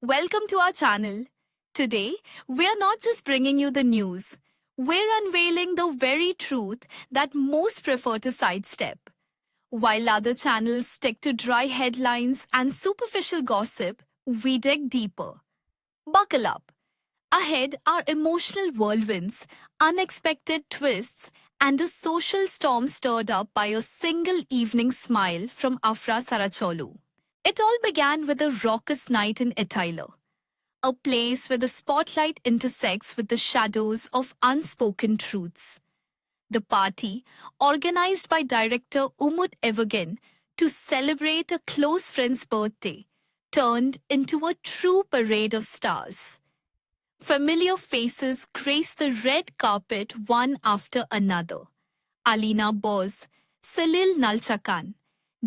Welcome to our channel. Today, we are not just bringing you the news, we're unveiling the very truth that most prefer to sidestep. While other channels stick to dry headlines and superficial gossip, we dig deeper. Buckle up. Ahead are emotional whirlwinds, unexpected twists, and a social storm stirred up by a single evening smile from Afra Saracholu. It all began with a raucous night in Italy, a place where the spotlight intersects with the shadows of unspoken truths. The party, organized by director Umut Evergen to celebrate a close friend's birthday, turned into a true parade of stars. Familiar faces graced the red carpet one after another. Alina Boz, Salil Nalchakan,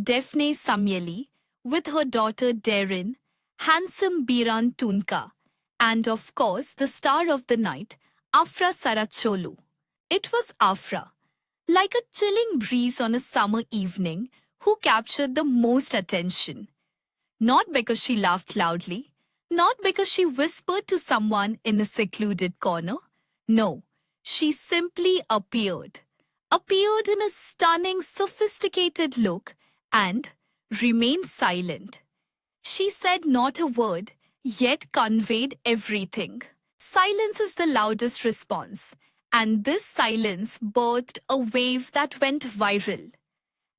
Daphne Samyeli, with her daughter Darren, handsome Biran Tunka, and of course the star of the night, Afra Saracholu. It was Afra, like a chilling breeze on a summer evening, who captured the most attention. Not because she laughed loudly, not because she whispered to someone in a secluded corner. No, she simply appeared. Appeared in a stunning, sophisticated look and remained silent. She said not a word, yet conveyed everything. Silence is the loudest response, and this silence birthed a wave that went viral.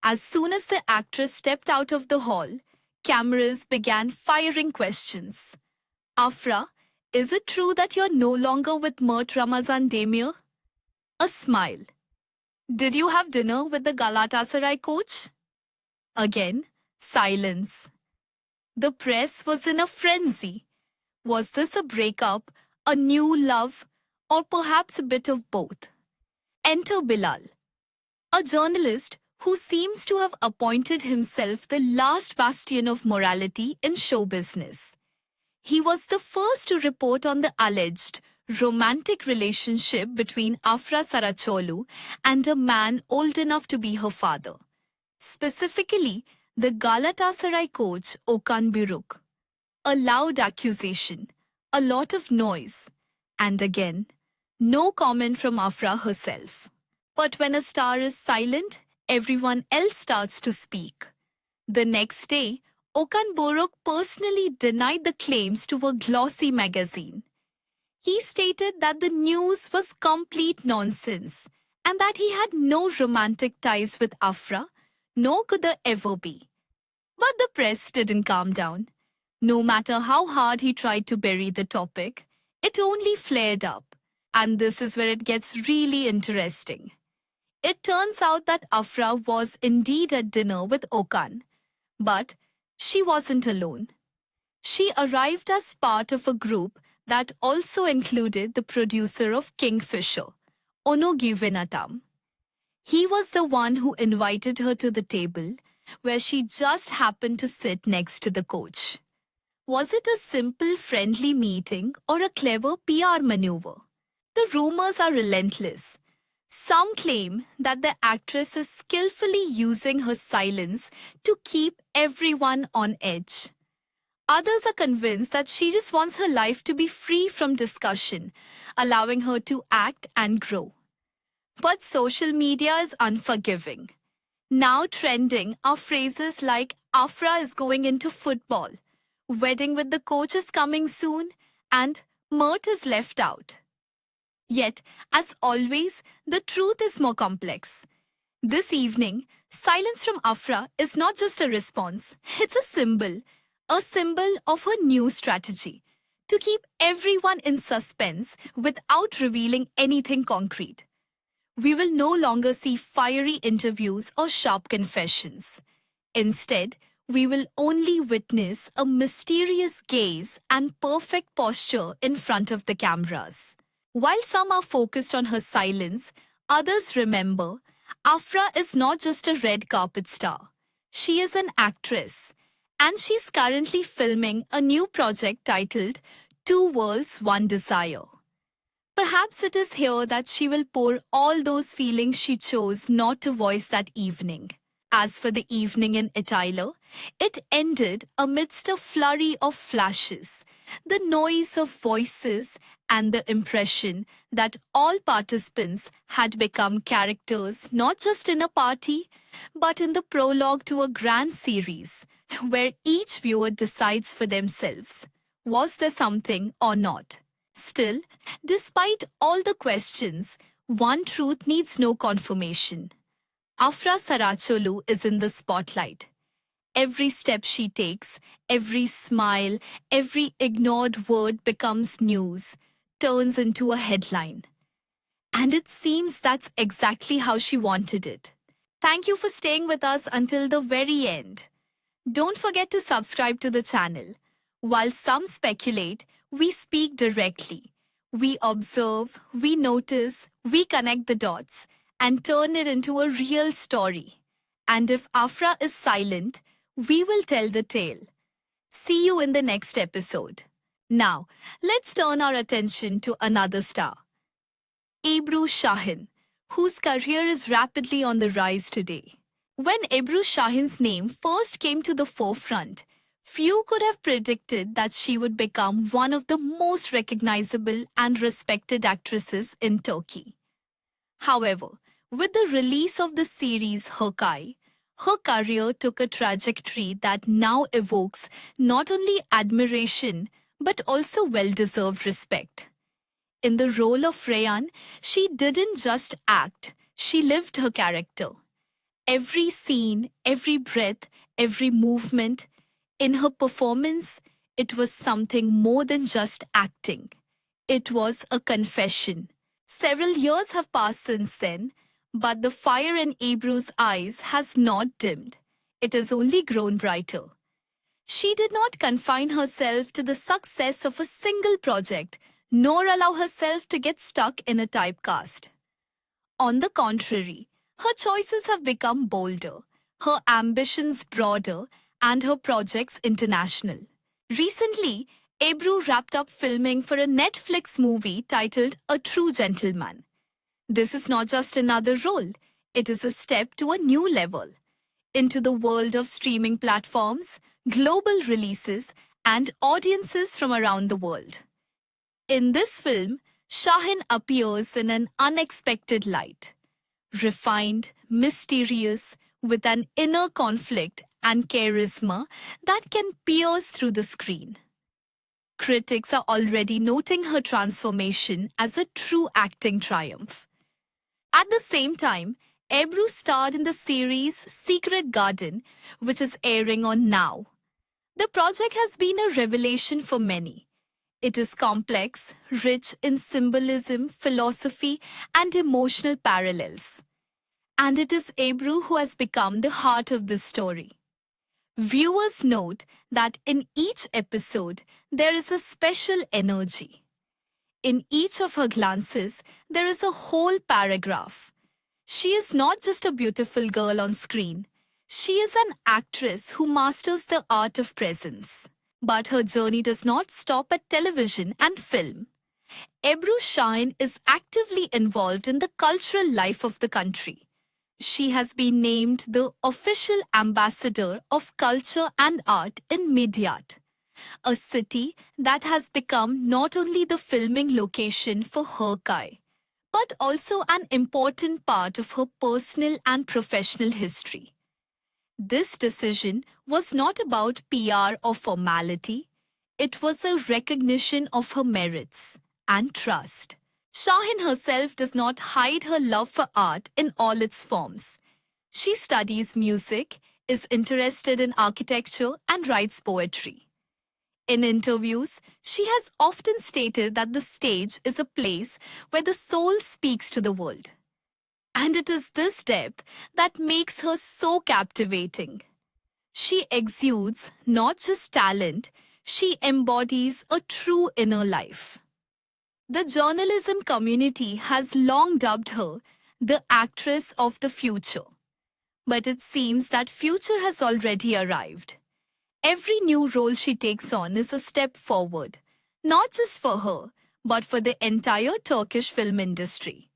As soon as the actress stepped out of the hall, cameras began firing questions. Afra, is it true that you're no longer with Mert Ramazan Demir? A smile. Did you have dinner with the Galatasaray coach? Again, silence. The press was in a frenzy. Was this a breakup, a new love, or perhaps a bit of both? Enter Bilal, a journalist who seems to have appointed himself the last bastion of morality in show business. He was the first to report on the alleged romantic relationship between Afra Saracholu and a man old enough to be her father. Specifically, the Galatasaray coach Okan Buruk. A loud accusation, a lot of noise, and again, no comment from Afra herself. But when a star is silent, everyone else starts to speak. The next day, Okan Buruk personally denied the claims to a glossy magazine. He stated that the news was complete nonsense and that he had no romantic ties with Afra, nor could there ever be. But the press didn't calm down. No matter how hard he tried to bury the topic, it only flared up. And this is where it gets really interesting. It turns out that Afra was indeed at dinner with Okan, but she wasn't alone. She arrived as part of a group that also included the producer of Kingfisher, Ono Givenatam. He was the one who invited her to the table, where she just happened to sit next to the coach. Was it a simple friendly meeting or a clever PR maneuver? The rumors are relentless. Some claim that the actress is skillfully using her silence to keep everyone on edge. Others are convinced that she just wants her life to be free from discussion, allowing her to act and grow. But social media is unforgiving. Now trending are phrases like Afra is going into football, wedding with the coach is coming soon, and Mert is left out. Yet, as always, the truth is more complex. This evening, silence from Afra is not just a response, it's a symbol of her new strategy to keep everyone in suspense without revealing anything concrete. We will no longer see fiery interviews or sharp confessions. Instead, we will only witness a mysterious gaze and perfect posture in front of the cameras. While some are focused on her silence, others remember Afra is not just a red carpet star. She is an actress, and she's currently filming a new project titled Two Worlds, One Desire. Perhaps it is here that she will pour all those feelings she chose not to voice that evening. As for the evening in Italy, it ended amidst a flurry of flashes, the noise of voices, and the impression that all participants had become characters not just in a party, but in the prologue to a grand series where each viewer decides for themselves, was there something or not? Still, despite all the questions, one truth needs no confirmation. Afra Saracholu is in the spotlight. Every step she takes, every smile, every ignored word becomes news, turns into a headline. And it seems that's exactly how she wanted it. Thank you for staying with us until the very end. Don't forget to subscribe to the channel. While some speculate, we speak directly. We observe, we notice, we connect the dots, and turn it into a real story. And if Afra is silent, we will tell the tale. See you in the next episode. Now, let's turn our attention to another star, Ebru Shahin, whose career is rapidly on the rise today. When Ebru Shahin's name first came to the forefront, few could have predicted that she would become one of the most recognizable and respected actresses in Turkey. However, with the release of the series Hırkay, her career took a trajectory that now evokes not only admiration but also well-deserved respect. In the role of Reyhan, she didn't just act, she lived her character. Every scene, every breath, every movement, in her performance, it was something more than just acting. It was a confession. Several years have passed since then, but the fire in Ebru's eyes has not dimmed. It has only grown brighter. She did not confine herself to the success of a single project, nor allow herself to get stuck in a typecast. On the contrary, her choices have become bolder, her ambitions broader, and her projects international. Recently, Ebru wrapped up filming for a Netflix movie titled A True Gentleman. This is not just another role, it is a step to a new level, into the world of streaming platforms, global releases, and audiences from around the world. In this film, Shahin appears in an unexpected light. Refined, mysterious, with an inner conflict and charisma that can pierce through the screen. Critics are already noting her transformation as a true acting triumph. At the same time, Ebru starred in the series Secret Garden, which is airing on Now. The project has been a revelation for many. It is complex, rich in symbolism, philosophy, and emotional parallels. And it is Ebru who has become the heart of this story. Viewers note that in each episode, there is a special energy. In each of her glances, there is a whole paragraph. She is not just a beautiful girl on screen. She is an actress who masters the art of presence. But her journey does not stop at television and film. Ebru Shahin is actively involved in the cultural life of the country. She has been named the official ambassador of culture and art in Midyat, a city that has become not only the filming location for Hırkay, but also an important part of her personal and professional history. This decision was not about PR or formality. It was a recognition of her merits and trust. Shahin herself does not hide her love for art in all its forms. She studies music, is interested in architecture, and writes poetry. In interviews, she has often stated that the stage is a place where the soul speaks to the world. And it is this depth that makes her so captivating. She exudes not just talent, she embodies a true inner life. The journalism community has long dubbed her the actress of the future. But it seems that future has already arrived. Every new role she takes on is a step forward, not just for her, but for the entire Turkish film industry.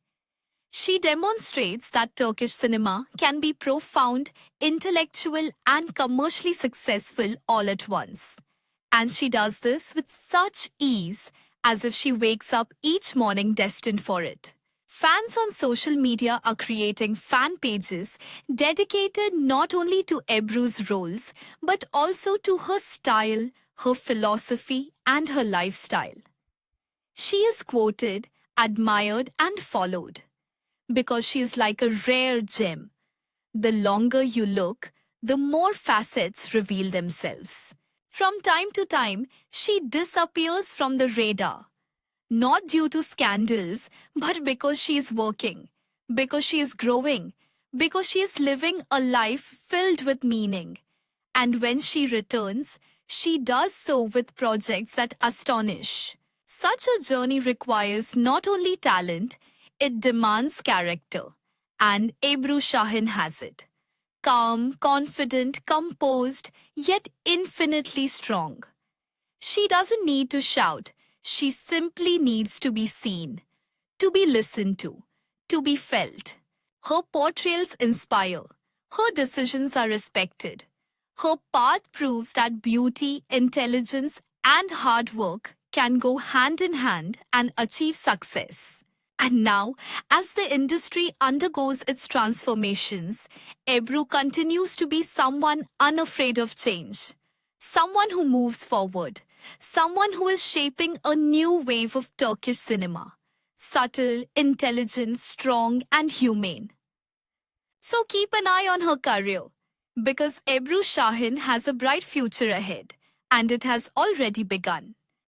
She demonstrates that Turkish cinema can be profound, intellectual, and commercially successful all at once. And she does this with such ease, as if she wakes up each morning destined for it. Fans on social media are creating fan pages dedicated not only to Ebru's roles, but also to her style, her philosophy, and her lifestyle. She is quoted, admired, and followed because she is like a rare gem. The longer you look, the more facets reveal themselves. From time to time, she disappears from the radar, not due to scandals, but because she is working, because she is growing, because she is living a life filled with meaning. And when she returns, she does so with projects that astonish. Such a journey requires not only talent, it demands character. And Ebru Shahin has it. Calm, confident, composed, yet infinitely strong. She doesn't need to shout, she simply needs to be seen, to be listened to be felt. Her portrayals inspire, her decisions are respected. Her path proves that beauty, intelligence, and hard work can go hand in hand and achieve success. And now, as the industry undergoes its transformations, Ebru continues to be someone unafraid of change, someone who moves forward, someone who is shaping a new wave of Turkish cinema. Subtle, intelligent, strong, and humane. So keep an eye on her career, because Ebru Shahin has a bright future ahead, and it has already begun.